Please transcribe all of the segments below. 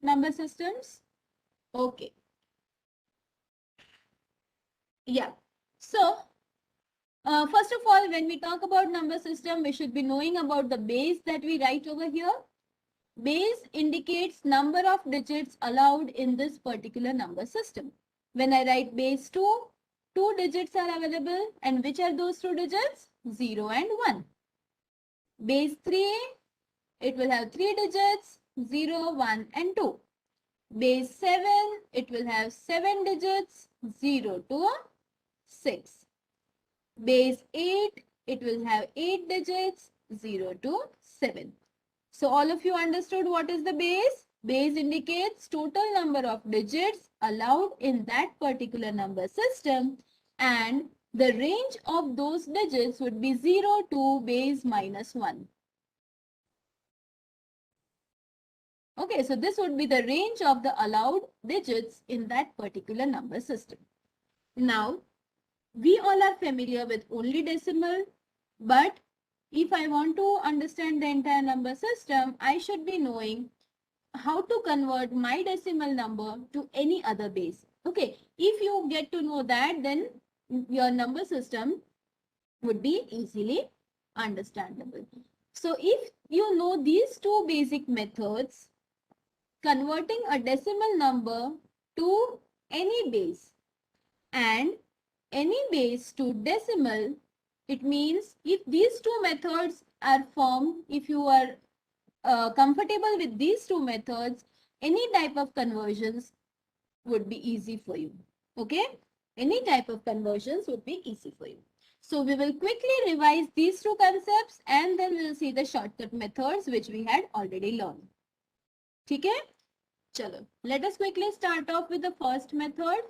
number systems? Okay. Yeah. So, first of all, when we talk about number system, we should be knowing about the base that we write over here. Base indicates number of digits allowed in this particular number system. When I write base 2, 2 digits are available. And which are those 2 digits? 0 and 1. Base 3, it will have 3 digits, 0, 1 and 2. Base 7, it will have 7 digits, 0 to 6. Base 8, it will have 8 digits, 0 to 7. So all of you understood what is the base? Base indicates total number of digits allowed in that particular number system, and the range of those digits would be 0 to base minus 1. Okay, so this would be the range of the allowed digits in that particular number system. Now, we all are familiar with only decimal, but if I want to understand the entire number system, I should be knowing how to convert my decimal number to any other base. Okay, if you get to know that, then your number system would be easily understandable. So if you know these two basic methods, converting a decimal number to any base and any base to decimal, it means if these two methods are formed, if you are comfortable with these two methods, any type of conversions would be easy for you. Okay, any type of conversions would be easy for you. So we will quickly revise these two concepts and then we'll see the shortcut methods which we had already learned. Okay, chalo, let us quickly start off with the first method,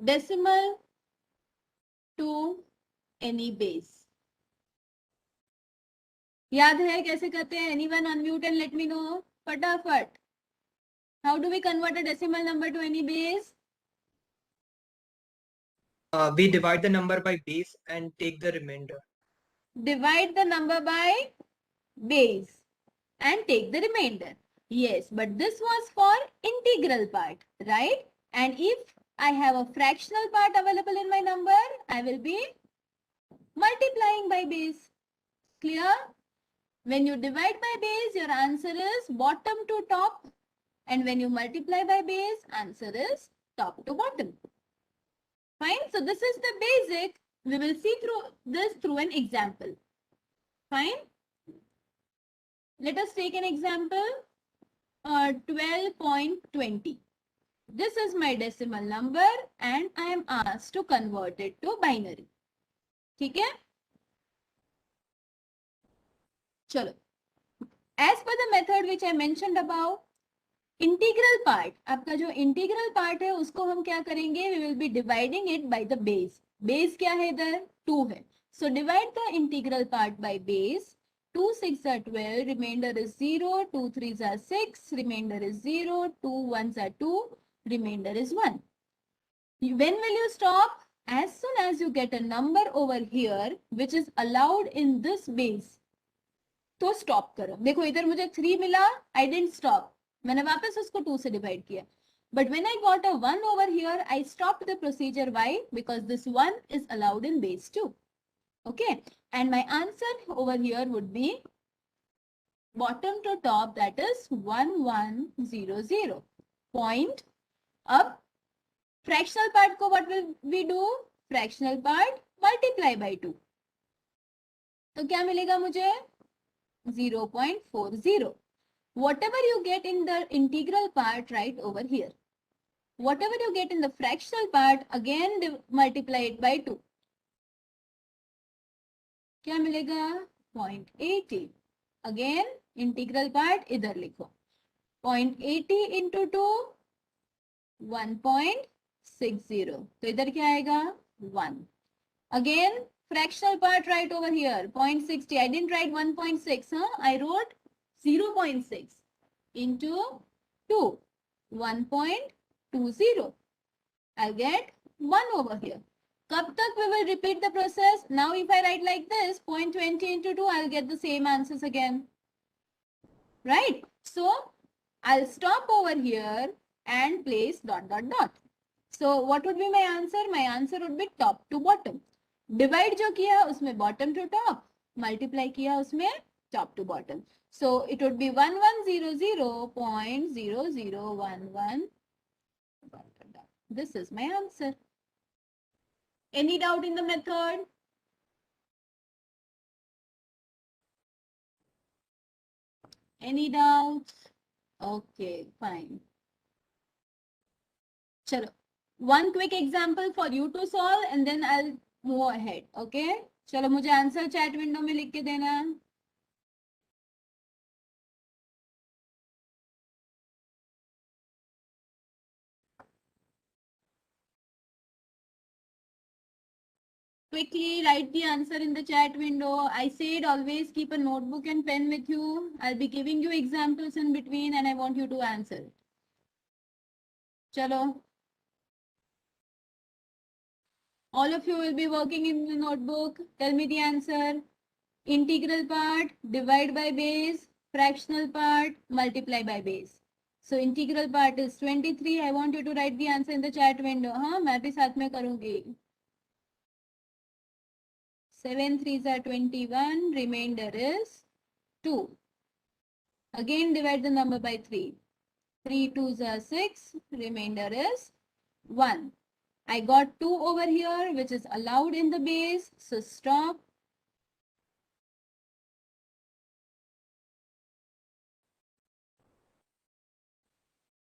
decimal to any base. याद है कैसे करते हैं? Anyone unmute and let me know. फटाफट. How do we convert a decimal number to any base? We divide the number by base and take the remainder. Divide the number by base and take the remainder. Yes, but this was for integral part, right? And if I have a fractional part available in my number, I will be multiplying by base. Clear? When you divide by base, your answer is bottom to top. And when you multiply by base, answer is top to bottom. Fine. So this is the basic. We will see through this through an example. Fine. Let us take an example. 12.20. This is my decimal number and I am asked to convert it to binary. Okay? Chalo. As per the method which I mentioned above, integral part, आपका जो integral part है उसको हम क्या करेंगे? We will be dividing it by the base. Base क्या है इधर? 2 है. So divide the integral part by base. 2 6 are 12, remainder is 0, 2 3s are 6, remainder is 0, 2 1s are 2, remainder is 1. When will you stop? As soon as you get a number over here which is allowed in this base, तो stop करो. देखो इधर मुझे 3 मिला, I didn't stop. मैंने वापस उसको 2 से divide किया. But when I got a 1 over here, I stopped the procedure. Why? Because this 1 is allowed in base 2. Okay, and my answer over here would be bottom to top, that is 1100. Point. Up. Fractional part ko what will we do? Fractional part multiply by 2. तो क्या मिलेगा मुझे? 0.40. Whatever you get in the integral part, right over here. Whatever you get in the fractional part, again multiply it by 2. क्या मिलेगा? 0.80. Again integral part इधर लिखो. 0.80 into 2, 1.60. तो इधर क्या आएगा? 1. Again fractional part right over here. 0.60. I didn't write 1.6. I wrote 0.6 into 2. 1.20. I'll get 1 over here. Kab tak we will repeat the process? Now if I write like this, 0.20 into 2, I'll get the same answers again. Right? So I'll stop over here and place dot dot dot. So what would be my answer? My answer would be top to bottom. Divide जो किया उसमें bottom to top, multiply किया उसमें top to bottom. So it would be 1100.0011. This is my answer. Any doubt in the method? Any doubts? Okay, fine. Chalo. One quick example for you to solve and then I'll move ahead. Okay? चलो मुझे answer chat window में लिख के देना. Quickly write the answer in the chat window. I said always keep a notebook and pen with you. I'll be giving you examples in between and I want you to answer. Chalo. All of you will be working in the notebook. Tell me the answer. Integral part, divide by base. Fractional part, multiply by base. So integral part is 23. I want you to write the answer in the chat window. हाँ, मैं भी साथ में करूँगी. 7 3s are 21. Remainder is 2. Again divide the number by 3. 3 2s are 6. Remainder is 1. I got 2 over here, which is allowed in the base. So stop.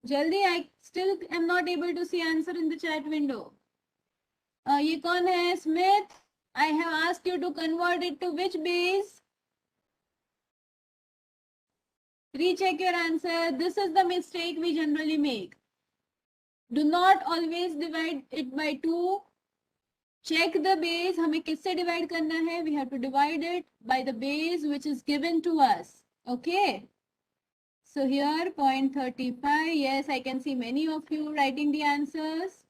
Jaldi, I still am not able to see answer in the chat window. ये कौन है? Smith. I have asked you to convert it to which base? Recheck your answer. This is the mistake we generally make. Do not always divide it by 2. Check the base. हमें किससे divide करना है? We have to divide it by the base which is given to us. Okay. So here 0.35. Yes, I can see many of you writing the answers.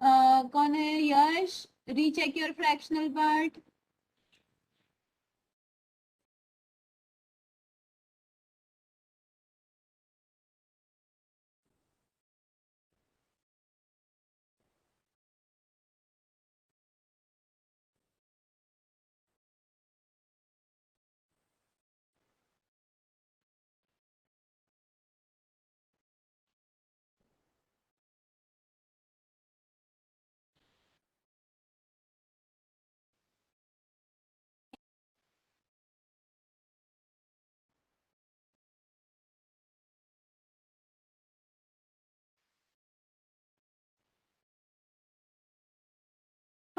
कौन है? Yash. Recheck your fractional part.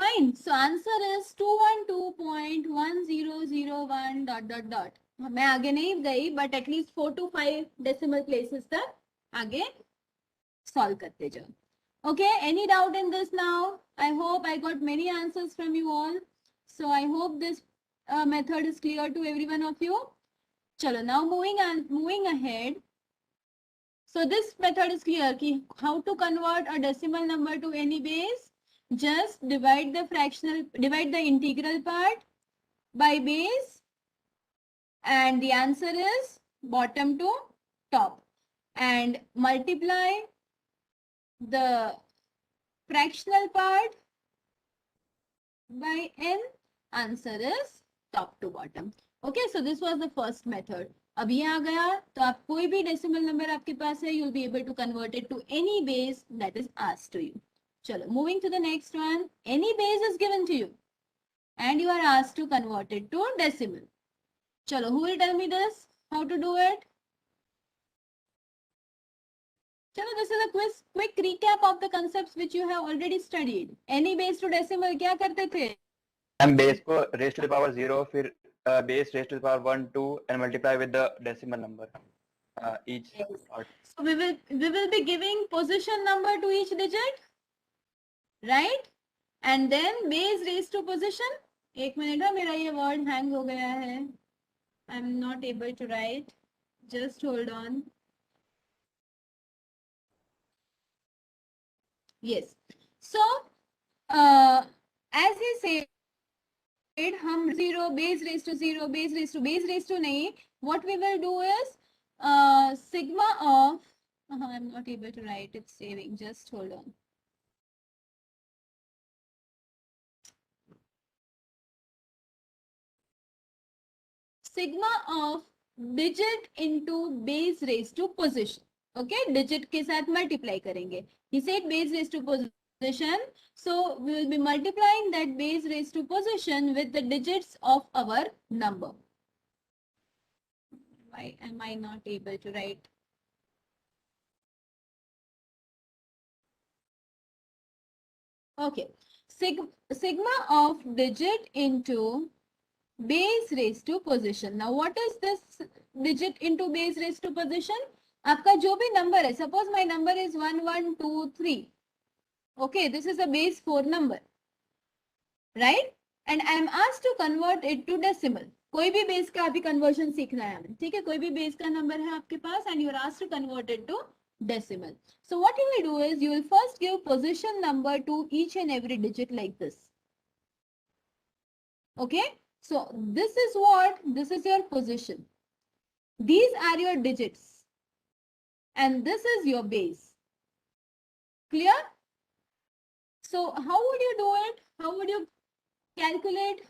Fine. So answer is 212.1001 dot dot dot. मैं आगे नहीं गई, but at least 4 to 5 decimal places तक आगे solve करते जाओ. Okay. Any doubt in this now? I hope I got many answers from you all. So I hope this method is clear to every one of you. Chalo. Now moving ahead. So this method is clear. Ki how to convert a decimal number to any base? Just divide the integral part by base and the answer is bottom to top, and multiply the fractional part by n. Answer is top to bottom. Okay, so this was the first method. अब ये आ गया तो आप कोई भी decimal number आपके पास है, you'll be able to convert it to any base that is asked to you. Chalo, moving to the next one. Any base is given to you and you are asked to convert it to decimal. Chalo, who will tell me this? How to do it? Chalo, this is a quick recap of the concepts which you have already studied. Any base to decimal क्या करते थे? हम base को raised to the power 0, फिर base raised to the power 1, 2 and multiply with the decimal number each. Yes. So we will be giving position number to each digit, right? And then base raised to position. एक minute है, मेरा ये word hang हो गया है. I'm not able to write. Just hold on. Yes. So as he said, हम 0 base raised to 0 base raised to नहीं, what we will do is sigma of, I'm not able to write, it's saving, just hold on. Sigma of digit into base raised to position. Okay, digit के साथ multiply करेंगे. He said base raised to position. So we will be multiplying that base raised to position with the digits of our number. Why am I not able to write? Okay, sigma of digit into base raised to position. Now what is this digit into base raised to position? आपका जो भी number है, suppose my number is 1, 1, 2, 3. Okay, this is a base 4 number, right? And I am asked to convert it to decimal. कोई भी base का अभी conversion सीखना है हमें, ठीक है? कोई भी base का number है आपके पास and you are asked to convert it to decimal. So what you will do is you will first give position number to each and every digit like this. Okay? So this is what? This is your position. These are your digits. And this is your base. Clear? So how would you do it? How would you calculate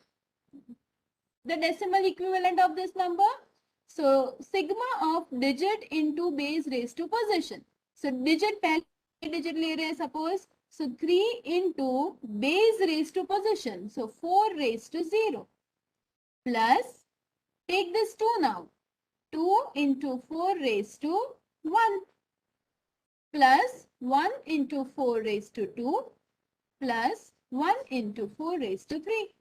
the decimal equivalent of this number? So sigma of digit into base raised to position. So digit पहले digit ले रहे हैं suppose. So 3 into base raised to position. So 4 raised to 0. Plus, take this 2 now. 2 into 4 raised to 1. Plus 1 into 4 raised to 2. Plus 1 into 4 raised to 3.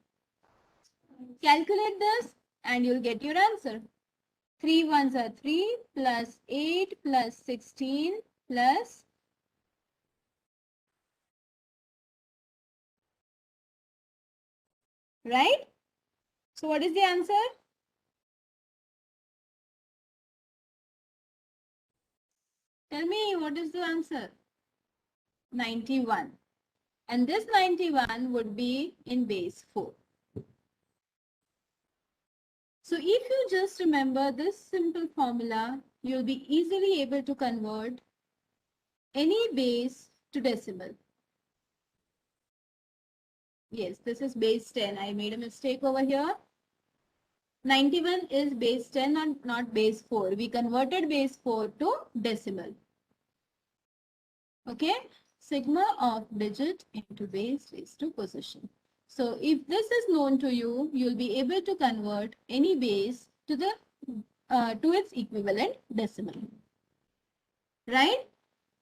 Calculate this and you'll get your answer. 3 ones are 3 plus 8 plus 16 plus right? So what is the answer? Tell me what is the answer? 91. And this 91 would be in base 4. So if you just remember this simple formula, you'll be easily able to convert any base to decimal. Yes, this is base 10. I made a mistake over here. 91 is base 10 and not base 4. We converted base 4 to decimal. Okay, sigma of digit into base raised to position. So if this is known to you, you'll be able to convert any base to the to its equivalent decimal. Right?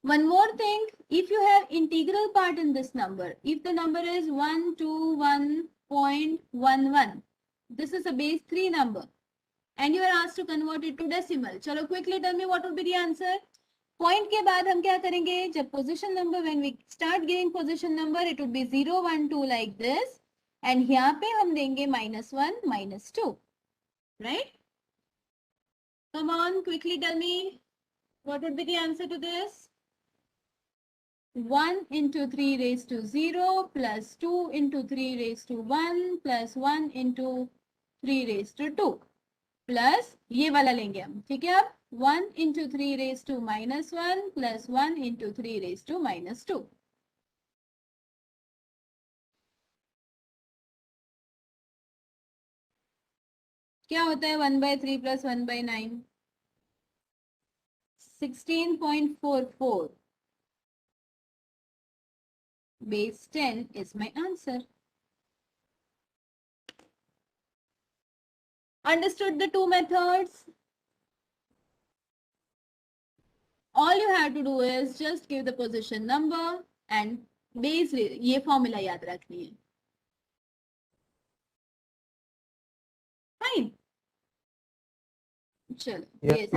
One more thing, if you have integral part in this number, if the number is 121.11, this is a base 3 number, and you are asked to convert it to decimal. Chalo, quickly tell me what would be the answer. Point के बाद हम क्या करेंगे? जब position number, when we start giving position number, it would be 0, 1, 2 like this, and यहाँ पे हम देंगे -1, -2, right? Come on, quickly tell me what would be the answer to this? 1 into 3 raised to 0 plus 2 into 3 raised to 1 plus 1 into 3 raised to 2 plus ये वाला लेंगे हम, ठीक है? अब 1 into 3 raised to -1 plus 1 into 3 raised to -2. क्या होता है 1/3 plus 1/9? 16.44. Base 10 is my answer. Understood the two methods? All you have to do is just give the position number and base. ये formula याद रखनी है. Fine. Chalo. Yes,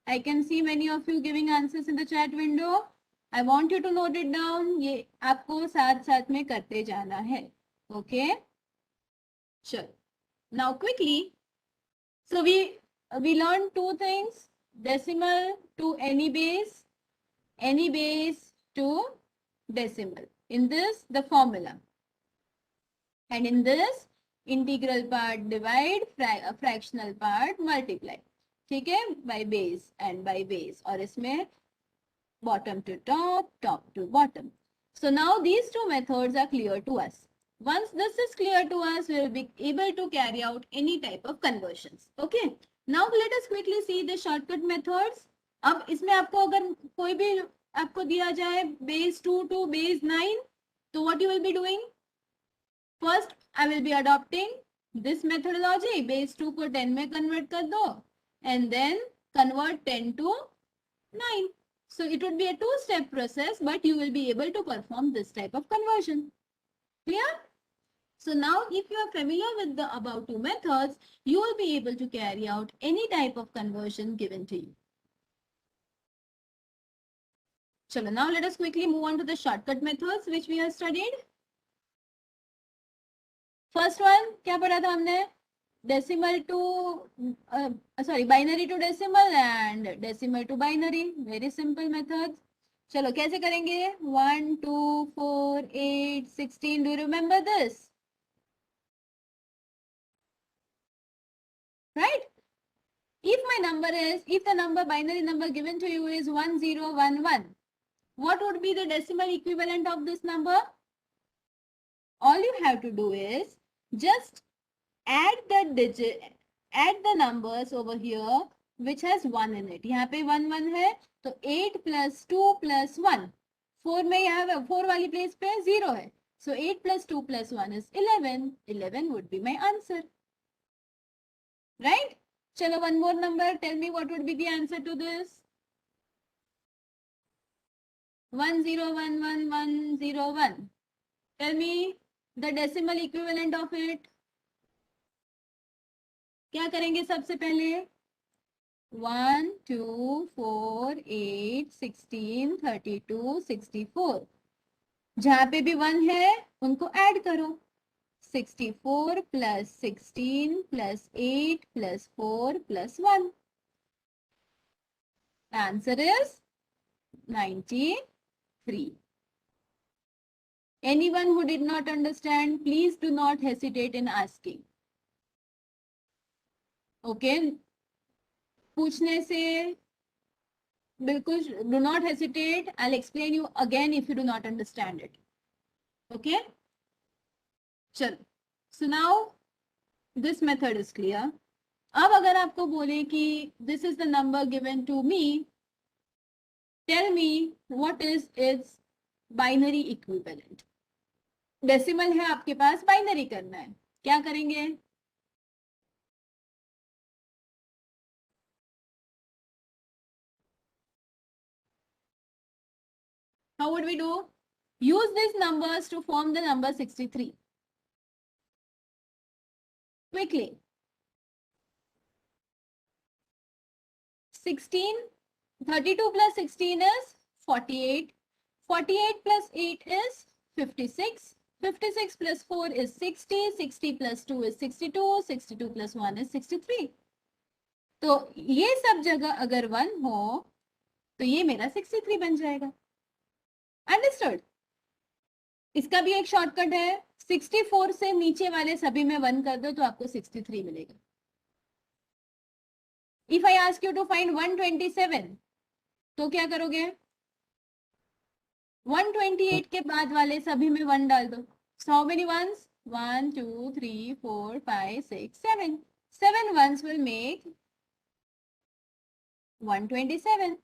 I can see many of you giving answers in the chat window. I want you to note it down. ये आपको साथ साथ में करते जाना है. Okay? Sure. Now quickly. So we learned two things. Decimal to any base to decimal. In this, the formula. And in this, integral part divide, fractional part multiply. ठीक है, by base and by base, और इसमें bottom to top, top to bottom. So now these two methods are clear to us. Once this is clear to us, we will be able to carry out any type of conversions. Okay. Now let us quickly see the shortcut methods. अब इसमें आपको अगर कोई भी आपको दिया जाए base 2 to base 9, तो what you will be doing? First, I will be adopting this methodology. Base 2 को 10 में convert कर दो, and then convert 10 to 9. So it would be a two-step process, but you will be able to perform this type of conversion. Clear? So now if you are familiar with the above two methods, you will be able to carry out any type of conversion given to you. Chalo, now let us quickly move on to the shortcut methods which we have studied. First one, क्या पढ़ा था हमने? Decimal to binary to decimal and decimal to binary. Very simple methods. चलो कैसे करेंगे? 1, 2, 4, 8, 16. Do you remember this? Right? If the binary number given to you is 1011, what would be the decimal equivalent of this number? All you have to do is just add the numbers over here which has 1 in it. यहाँ पे 1 1 है, तो 8 plus 2 plus 1. 4 में यहाँ 4 वाली place पे 0 है. So 8 plus 2 plus 1 is 11. 11 would be my answer. Right? Chalo, one more number. Tell me what would be the answer to this. 10111101. Tell me the decimal equivalent of it. क्या करेंगे सबसे पहले? 1, 2, 4, 8, 16, 32, 64. जहां पे भी 1 है उनको ऐड करो. 64 plus 16 plus 8 plus 4 plus 1. The answer is 93. Anyone who did not understand, please do not hesitate in asking. Okay, पूछने से बिल्कुल do not hesitate. I'll explain you again if you do not understand it. Okay, चलो. So now this method is clear. अब अगर आपको बोले कि this is the number given to me, tell me what is its binary equivalent. Decimal है आपके पास, binary करना है, क्या करेंगे? How would we do? Use these numbers to form the number 63. Quickly. 32 plus 16 is 48. 48 plus 8 is 56. 56 plus 4 is 60. 60 plus 2 is 62. 62 plus 1 is 63. तो ये सब जगह अगर 1 हो तो ये मेरा 63 बन जाएगा. अंडरस्टूड? इसका भी एक शॉर्टकट है. 64 से नीचे वाले सभी में 1 कर दो तो आपको 63 मिलेगा. If I ask you to find 127 तो क्या करोगे? 128 के बाद वाले सभी में 1 डाल दो. So how many ones? 1, 2, 3, 4, 5, 6, 7. 7 ones will make 127.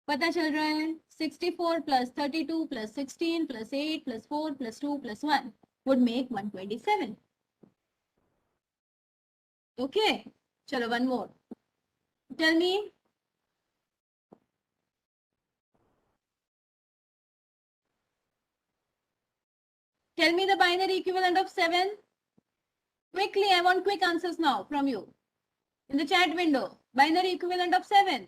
पता चल रहा है? 64 plus 32 plus 16 plus 8 plus 4 plus 2 plus 1 would make 127. Okay. चलो, one more. Tell me. Tell me the binary equivalent of 7. Quickly, I want quick answers now from you. In the chat window, binary equivalent of 7.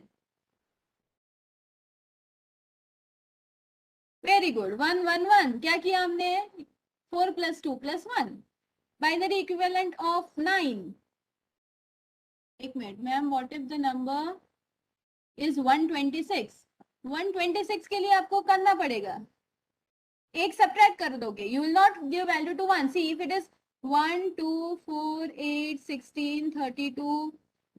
Very good. 1, 1, 1. क्या किया हमने? 4 plus 2 plus 1. Binary equivalent of 9. एक minute ma'am, what if the number is 126? 126 के लिए आपको करना पड़ेगा, एक सब्ट्रैक्ट कर दोगे. You will not give value to 1. See, if it is 1, 2, 4, 8, 16, 32,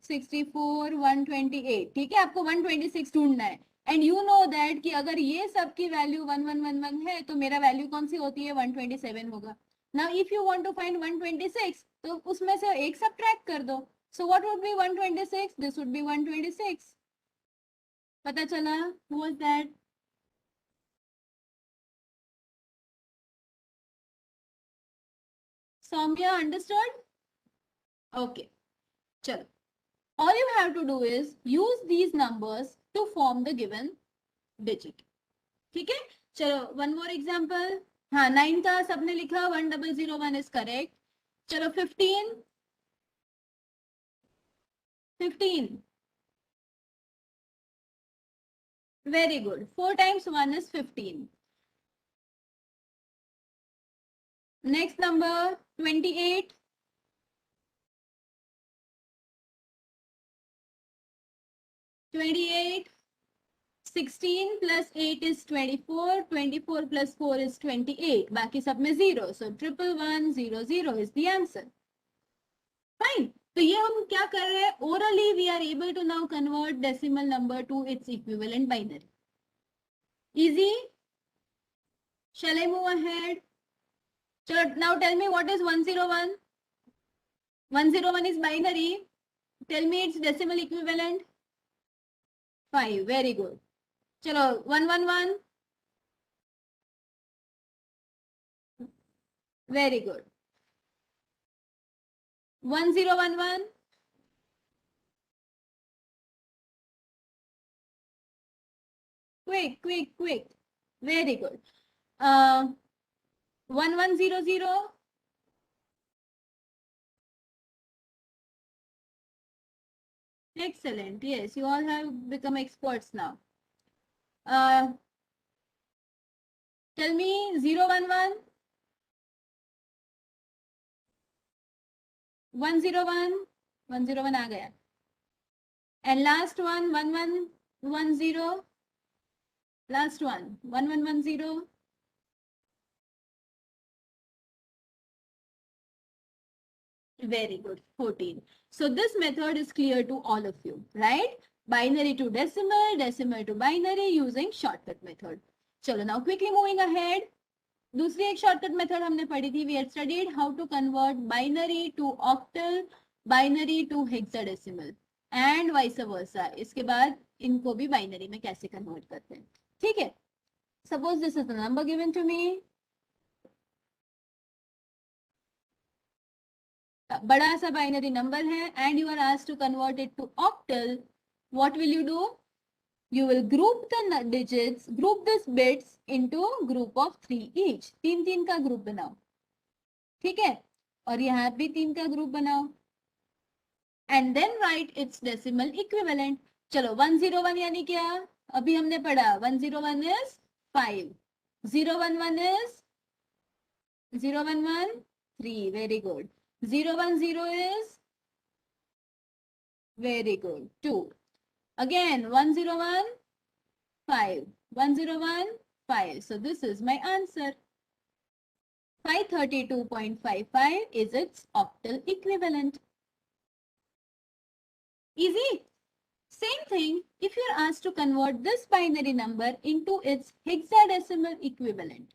64, 128, ठीक है, आपको 126 ढूंढना है एंड यू नो दैट कि अगर ये सब की वैल्यू 1111 है तो मेरा वैल्यू कौन सी होती है, 127 होगा. Now if you want to find 126 तो उसमें से एक सब्ट्रैक्ट कर दो. So what would be 126? This would be 126. पता चला? Who was that? Soumya, understood? Okay, chalo. All you have to do is use these numbers to form the given digit. ठीक है, चलो one more example. हाँ, 9 था सबने लिखा, 1001 is correct. चलो 15. 15. Very good. 4 times 1 is 15. Next number 28. 28. 16 plus 8 is 24. 24 plus 4 is 28. बाकी सब में 0. So 11100 is the answer. Fine. तो ये हम क्या कर रहे हैं? Orally we are able to now convert decimal number to its equivalent binary. Easy? Shall I move ahead? Chalo, now tell me what is 101? 101 is binary. Tell me its decimal equivalent. 5. Very good. Chalo, 111. Very good. 1011. Quick, quick, quick. Very good. 1100. Excellent. Yes, you all have become experts now. Tell me 011. 101. 101 आ गया. And last one 1110. Last one 1110. Very good. 14. So this method is clear to all of you, right? Binary to decimal, decimal to binary using shortcut method. चलो now quickly moving ahead. दूसरी एक shortcut method हमने पढ़ी थी. We had studied how to convert binary to octal, binary to hexadecimal and vice versa. इसके बाद इनको भी बाइनरी में कैसे कन्वर्ट करते हैं. ठीक है. Suppose this is the number given to me. बड़ा सा बाइनरी नंबर है and you are asked to convert it to octal. What will you do? You will group the digits, group these bits into group of 3 each. 3 का group बनाओ. ठीक है. और यहाँ भी 3 का ग्रुप बनाओ. And then write its decimal equivalent. चलो 101 यानी क्या? अभी हमने पढ़ा 101 is 5. 011 is 011 3. Very good. 010 is very good 2. Again 101 5. 101 5. So this is my answer. 532.55 is its octal equivalent. Easy. Same thing if you are asked to convert this binary number into its hexadecimal equivalent.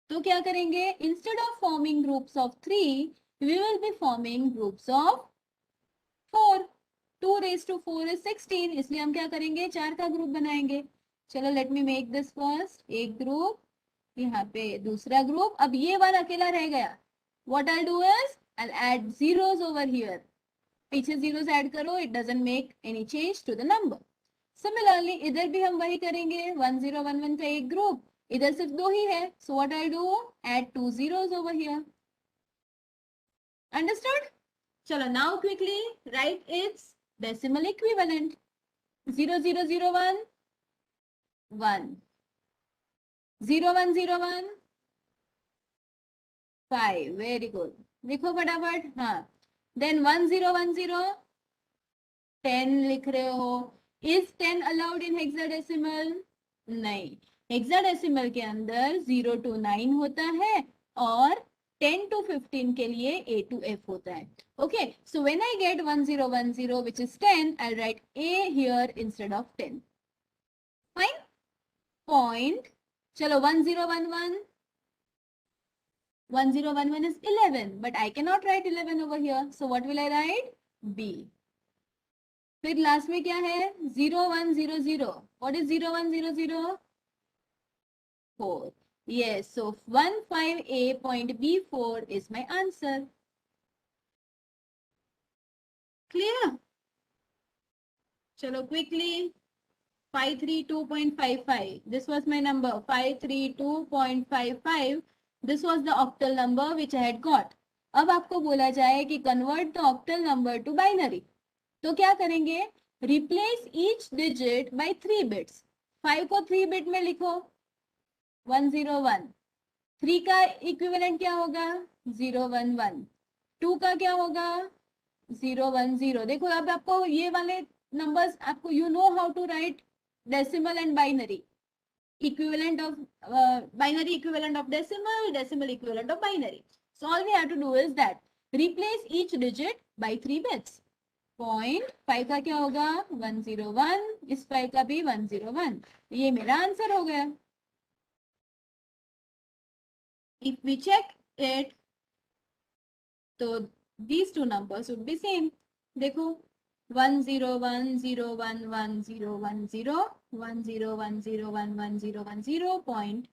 तो क्या करेंगे? Instead of forming groups of 3, we will be forming groups of 4. 2 raised to 4 is 16. इसलिए हम क्या करेंगे? 4 का group बनाएंगे. चलो let me make this first. एक ग्रुप, यहाँ पे दूसरा ग्रुप. अब ये वाला अकेला रह गया. What I'll do is I'll add zeros over here. पीछे zeros add करो. It doesn't make any change to the number. Similarly इधर भी हम वही करेंगे. 1011 का एक ग्रुप. इधर सिर्फ 2 ही है. So what I'll do? Add 2 zeros over here. Understood? चलो now quickly write its decimal equivalent. 0001 1. 0101 5. Very good. लिखो फटाफट. हाँ. Then 1010 10 लिख रहे हो. Is 10 allowed in hexadecimal? नहीं. हेक्साडेसिमल के अंदर 0 to 9 होता है और 10 to 15 के लिए A to F होता है. Okay, so when I get 1010 which is 10, I'll write A here instead of 10. Fine. Point. Chalo 1011. 1011 is 11, but I cannot write 11 over here. So what will I write? B. फिर last में क्या है? 0100. What is 0100? 4. Yes, so 15A.B4 is my answer. Clear? Chalo quickly. 532.55. This was my number. 532.55. This was the octal number which I had got. अब आपको बोला जाए कि convert the octal number to binary. तो क्या करेंगे? Replace each digit by 3 bits. 5 को 3 bit में लिखो. 101. 3 का इक्विवेलेंट क्या होगा? 011. 2 का क्या होगा? 010. देखो अब आपको ये वाले नंबर्स आपको you know how to write decimal and binary. Equivalent of binary equivalent of decimal, decimal equivalent of binary. So all we have to do is that replace each digit by 3 bits. Point 5 का क्या होगा? 101. इस 5 का भी 101. ये मेरा answer हो गया. If we check it, तो these two numbers would be same. देखो 101011010 101011010 point.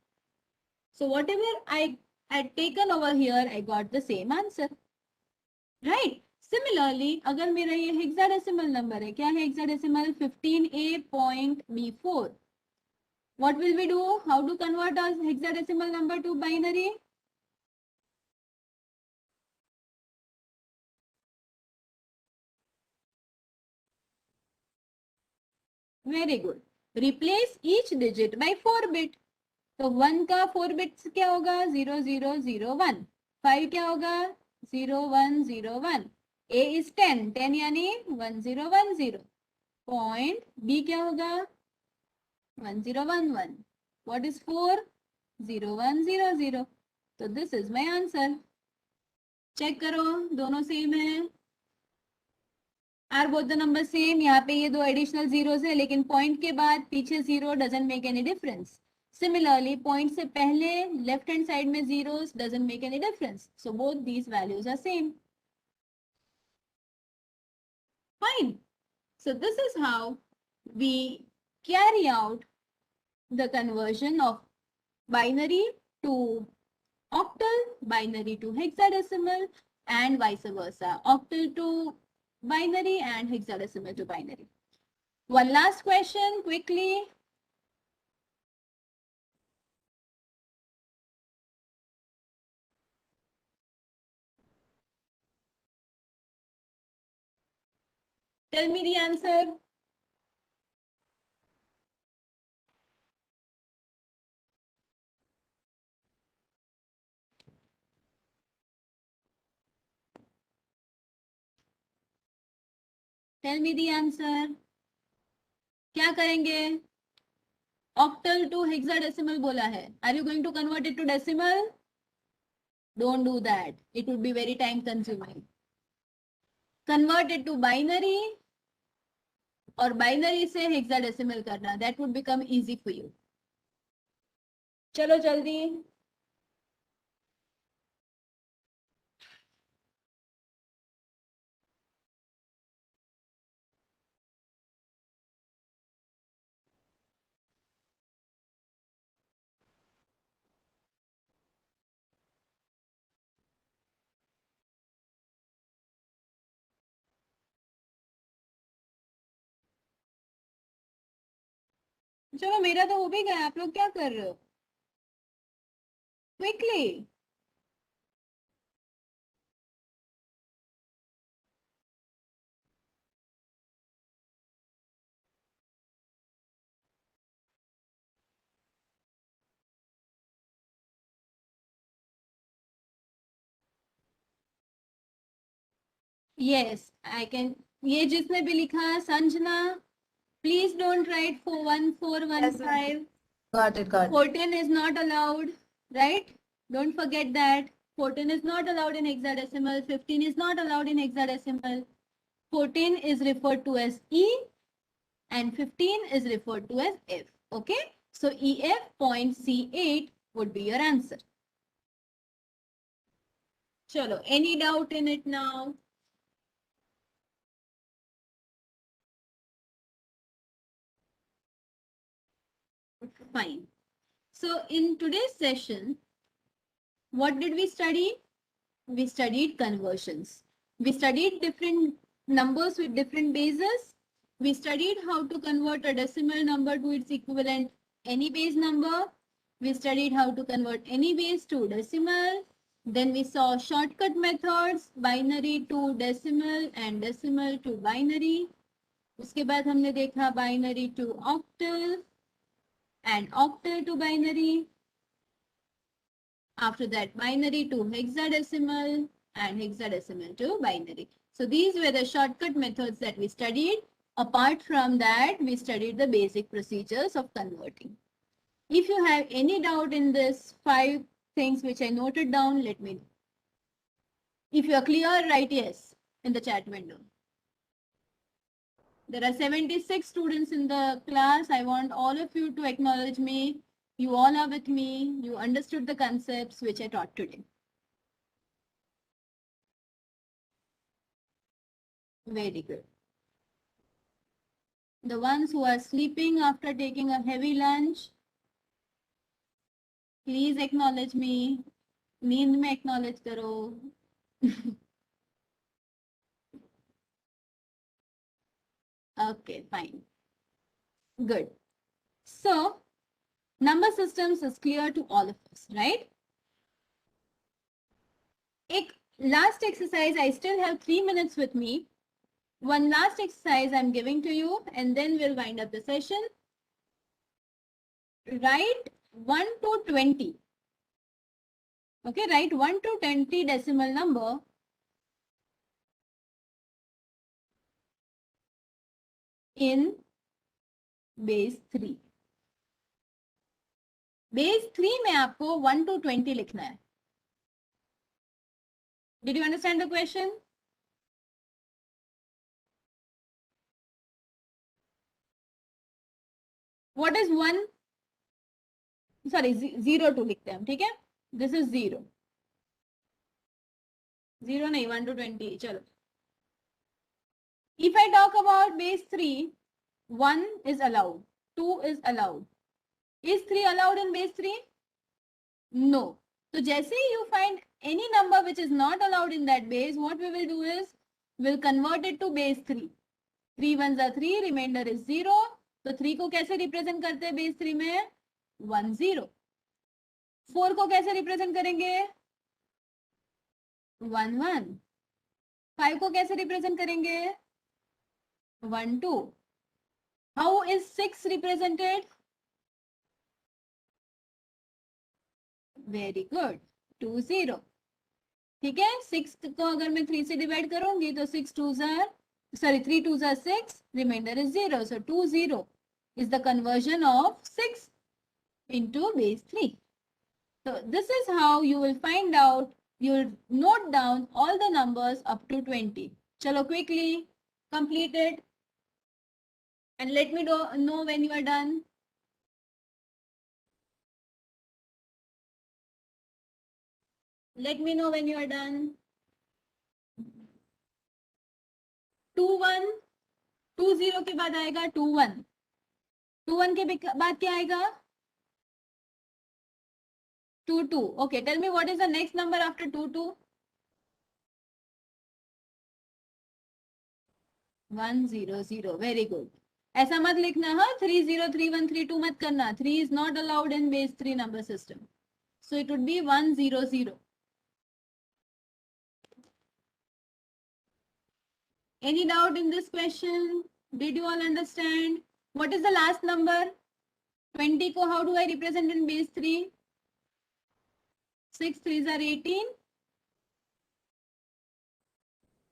So whatever I had taken over here, I got the same answer. Right? Similarly, अगर मेरा ये hexadecimal number है, क्या है hexadecimal? 15A.B4. What will we do? How to convert our hexadecimal number to binary? Very good. Replace each digit by 4 bit. तो 1 का 4 bits क्या होगा? 0001. 5 क्या होगा? 0101. A is 10. 10 यानी 1010. Point B क्या होगा? 1011. What is 4? 0100. तो this is my answer. Check करो, दोनों same है. Are both the numbers same? यहाँ पे ये 2 additional zeros है, लेकिन point के बाद पीछे 0 doesn't make any difference. Similarly, point से पहले left hand side में zeros doesn't make any difference. So both these values are same. Fine. So this is how we carry out the conversion of binary to octal, binary to hexadecimal, and vice versa. Octal to binary and hexadecimal to binary. One last question quickly. Tell me the answer. Tell me the answer. क्या करेंगे? Octal to hexadecimal बोला है. Are you going to convert it to decimal? Don't do that. It would be very time consuming. Convert it to binary और binary से hexadecimal करना. That would become easy for you. चलो जल्दी. चलो मेरा तो हो भी गया. आप लोग क्या कर रहे हो? Quickly. Yes, I can. ये जिसने भी लिखा Sanjana, please don't write 41415. Got it. 410 is not allowed, right? Don't forget that. 14 is not allowed in hexadecimal. 15 is not allowed in hexadecimal. 14 is referred to as E and 15 is referred to as F. Okay. So EF point C8 would be your answer. Chalo, any doubt in it now? Fine. So in today's session, what did we study? We studied conversions. We studied different numbers with different bases. We studied how to convert a decimal number to its equivalent any base number. We studied how to convert any base to decimal. Then we saw shortcut methods, binary to decimal and decimal to binary. उसके बाद हमने देखा binary to octal and octal to binary. After that, binary to hexadecimal and hexadecimal to binary. So these were the shortcut methods that we studied. Apart from that, we studied the basic procedures of converting. If you have any doubt in this 5 things which I noted down, let me know. If you are clear, write yes in the chat window. There are 76 students in the class. I want all of you to acknowledge me. You all are with me. You understood the concepts which I taught today. Very good. The ones who are sleeping after taking a heavy lunch, please acknowledge me. नींद में acknowledge करो. Okay, fine. Good. So, number systems is clear to all of us, right? Last exercise, I still have 3 minutes with me. One last exercise I'm giving to you, and then we'll wind up the session. Write 1 to 20. Okay, write 1 to 20 decimal number in base 3. Base 3 में आपको 1 to 20 लिखना है. Did you understand the question? What is 1? Sorry, 0 to लिखते हैं हम, ठीक है? This is 0. 0 नहीं, 1 to 20. चलो. If I talk about base 3, 1 is allowed, 2 is allowed. Is 3 allowed in base 3? No. So जैसे ही you find any number which is not allowed in that base, what we will do is we'll convert it to base 3. 3 ones are 3, remainder is 0. तो 3 को कैसे represent करते हैं base 3 में? 1 0. 4 को कैसे represent करेंगे? 1 1. 5 को कैसे रिप्रेजेंट करेंगे? 1 2. How is 6 represented? Very good. 2 0. ठीक है, 6 को अगर मैं 3 से डिवाइड करूंगी तो 3 2s are 6, remainder is 0. So 2 0 is the conversion of 6 into base 3. So this is how you will find out, you will note down all the numbers up to 20. Chalo, quickly complete it and let me know when you are done. Let me know when you are done. 2 1, 2 0 के बाद आएगा 2 1. 2 1 के बाद क्या आएगा? 2 2. Okay, tell me what is the next number after 2 2? 1 0 0. Very good. ऐसा मत लिखना हाँ 3 0 3 1 3 2 मत करना. 3 is not allowed in base 3 number system. So it would be 1 0 0. Any doubt in this question? Did you all understand? What is the last number? 20 ko how do I represent in base 3? 6 3s are 18.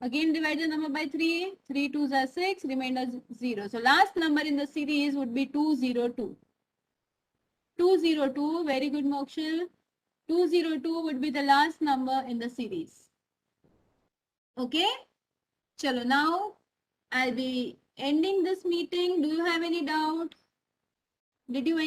Again divide the number by 3. 3 2s are 6. Remainder 0. So last number in the series would be 202. 202. Very good, Mokshil. 202 would be the last number in the series. Okay? Chalo, now I'll be ending this meeting. Do you have any doubt? Did you